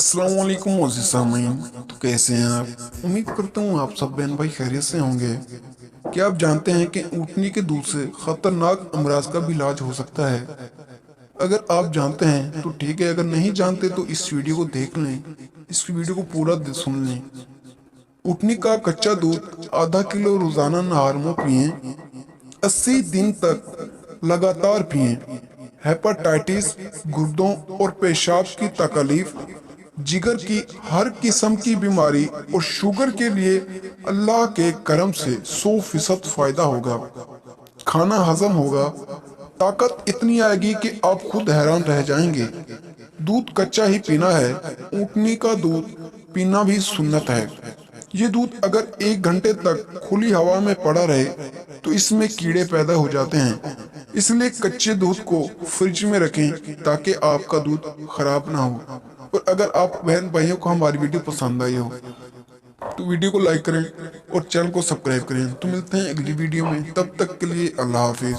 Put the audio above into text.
अस्सलाम वालेकुम मोअज़्ज़िज़ सामीन। तो कैसे हैं आप? उम्मीद करता हूँ आप सब बहन भाई खैरियत से होंगे। क्या आप जानते हैं कि ऊँटनी के दूध से खतरनाक अमराज का भी इलाज हो सकता है? अगर आप जानते हैं तो ठीक है, अगर नहीं जानते तो इस वीडियो को देख लें, इस वीडियो को पूरा सुन लें। ऊँटनी का कच्चा दूध आधा किलो रोजाना नहार में पिएं, 80 दिन तक लगातार पिएं। हेपेटाइटिस, गुर्दों और पेशाब की तकलीफ, जिगर की हर किस्म की बीमारी और शुगर के लिए अल्लाह के करम से 100% फायदा होगा। खाना हजम होगा, ताकत इतनी आएगी कि आप खुद हैरान रह जाएंगे। दूध कच्चा ही पीना है। ऊँटनी का दूध पीना भी सुन्नत है। ये दूध अगर 1 घंटे तक खुली हवा में पड़ा रहे तो इसमें कीड़े पैदा हो जाते हैं। इसलिए कच्चे दूध को फ्रिज में रखें ताकि आपका दूध खराब ना हो। और अगर आप बहन भाइयों को हमारी वीडियो पसंद आई हो तो वीडियो को लाइक करें और चैनल को सब्सक्राइब करें। तो मिलते हैं अगली वीडियो में, तब तक के लिए अल्लाह हाफिज।